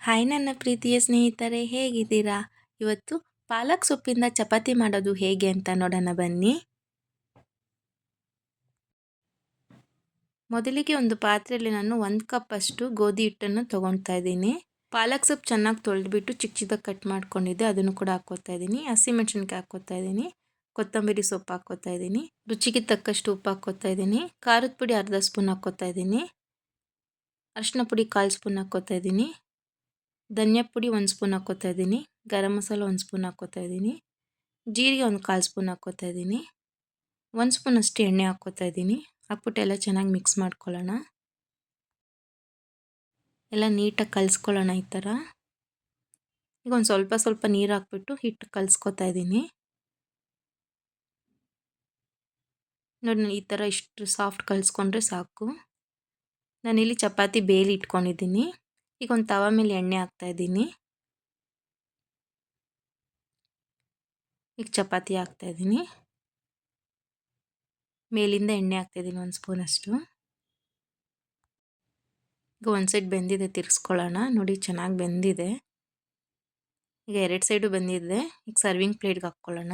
Hi ನನ್ನ ಪ್ರೀತಿಯ ಸ್ನೇಹಿತರೆ, ಹೇಗಿದ್ದೀರಾ? ಇವತ್ತು ಪಾಲಕ್ ಸೊಪ್ಪಿಂದ ಚಪಾತಿ ಮಾಡೋದು ಹೇಗೆ ಅಂತ ನೋಡೋಣ ಬನ್ನಿ. ಮೊದಲಿಗೆ ಒಂದು ಪಾತ್ರೆಯಲ್ಲಿ ನಾನು 1 ಕಪ್ ಅಷ್ಟು ಗೋಧಿ ಹಿಟ್ಟನ್ನು ತೊಗೊಳ್ತಾ ಇದ್ದೀನಿ. ಪಾಲಕ್ ಸೊಪ್ಪು ಚೆನ್ನಾಗಿ ತೊಳೆದ್ಬಿಟ್ಟು ಚಿಕ್ಕ ಚಿಕ್ಕದಾಗಿ ಕಟ್ ಮಾಡ್ಕೊಂಡಿದ್ದೆ, ಅದನ್ನು ಕೂಡ ಹಾಕ್ಕೋತಾ ಇದ್ದೀನಿ. ಹಸಿಮೆಣಸಿನ್ಕಾಯಿ ಹಾಕ್ಕೋತಾ ಇದ್ದೀನಿ, ಕೊತ್ತಂಬರಿ ಸೊಪ್ಪು ಹಾಕ್ಕೋತಾ ಇದ್ದೀನಿ, ರುಚಿಗೆ ತಕ್ಕಷ್ಟು ಉಪ್ಪು ಹಾಕ್ಕೋತಾ ಇದ್ದೀನಿ, ಖಾರದ ಪುಡಿ ಅರ್ಧ ಸ್ಪೂನ್ ಹಾಕ್ಕೋತಾ ಇದ್ದೀನಿ, ಅರಿಶಿನ ಪುಡಿ 1/4 ಸ್ಪೂನ್ ಹಾಕ್ಕೋತಾ ಇದ್ದೀನಿ, ಧನಿಯಾ ಪುಡಿ 1 ಸ್ಪೂನ್ ಹಾಕ್ಕೋತಾ ಇದ್ದೀನಿ, ಗರಂ ಮಸಾಲ 1 ಸ್ಪೂನ್ ಹಾಕ್ಕೋತಾ ಇದ್ದೀನಿ, ಜೀರಿಗೆ 1/4 ಸ್ಪೂನ್ ಹಾಕ್ಕೋತಾ ಇದ್ದೀನಿ, 1 ಸ್ಪೂನ್ ಅಷ್ಟು ಎಣ್ಣೆ ಹಾಕ್ಕೋತಾ ಇದ್ದೀನಿ. ಹಾಕ್ಬಿಟ್ಟು ಎಲ್ಲ ಚೆನ್ನಾಗಿ ಮಿಕ್ಸ್ ಮಾಡ್ಕೊಳ್ಳೋಣ. ಎಲ್ಲ ನೀಟಾಗಿ ಕಲಿಸ್ಕೊಳ್ಳೋಣ ಈ ಥರ. ಈಗ ಒಂದು ಸ್ವಲ್ಪ ನೀರು ಹಾಕ್ಬಿಟ್ಟು ಹಿಟ್ಟು ಕಲಿಸ್ಕೊತಾ ಇದ್ದೀನಿ. ನೋಡಿ, ಈ ಥರ ಇಷ್ಟು ಸಾಫ್ಟ್ ಕಲಿಸ್ಕೊಂಡ್ರೆ ಸಾಕು. ನಾನಿಲ್ಲಿ ಚಪಾತಿ ಬೇಲಿ ಇಟ್ಕೊಂಡಿದ್ದೀನಿ. ಈಗ ಒಂದು ತವ ಮೇಲೆ ಎಣ್ಣೆ ಹಾಕ್ತಾ ಇದ್ದೀನಿ. ಈಗ ಚಪಾತಿ ಹಾಕ್ತಾ ಇದ್ದೀನಿ. ಮೇಲಿಂದ ಎಣ್ಣೆ ಹಾಕ್ತಾಯಿದ್ದೀನಿ 1 ಸ್ಪೂನ್ ಅಷ್ಟು. ಈಗ ಒಂದು ಸೈಡ್ ಬೆಂದಿದೆ, ತಿರ್ಗಿಸ್ಕೊಳ್ಳೋಣ. ನೋಡಿ, ಚೆನ್ನಾಗಿ ಬೆಂದಿದೆ. ಈಗ 2 ಸೈಡು ಬೆಂದಿದೆ. ಈಗ ಸರ್ವಿಂಗ್ ಪ್ಲೇಟ್ಗೆ ಹಾಕ್ಕೊಳ್ಳೋಣ.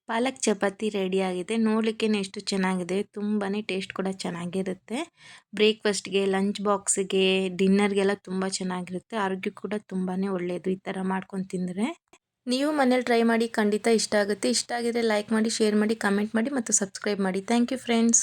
ಪಾಲಕ್ ಚಪಾತಿ ರೆಡಿಯಾಗಿದೆ. ನೋಡಲಿಕ್ಕೆ ಎಷ್ಟು ಚೆನ್ನಾಗಿದೆ, ತುಂಬಾ ಟೇಸ್ಟ್ ಕೂಡ ಚೆನ್ನಾಗಿರುತ್ತೆ. ಬ್ರೇಕ್ಫಾಸ್ಟ್ಗೆ, ಲಂಚ್ ಬಾಕ್ಸಿಗೆ, ಡಿನ್ನರ್ಗೆಲ್ಲ ತುಂಬ ಚೆನ್ನಾಗಿರುತ್ತೆ. ಆರೋಗ್ಯ ಕೂಡ ತುಂಬಾ ಒಳ್ಳೆಯದು ಈ ಥರ ಮಾಡ್ಕೊಂಡು ತಿಂದರೆ. ನೀವು ಮನೇಲಿ ಟ್ರೈ ಮಾಡಿ, ಖಂಡಿತ ಇಷ್ಟ ಆಗುತ್ತೆ. ಇಷ್ಟ ಆಗಿದ್ರೆ ಲೈಕ್ ಮಾಡಿ, ಶೇರ್ ಮಾಡಿ, ಕಮೆಂಟ್ ಮಾಡಿ ಮತ್ತು ಸಬ್ಸ್ಕ್ರೈಬ್ ಮಾಡಿ. Thank you friends.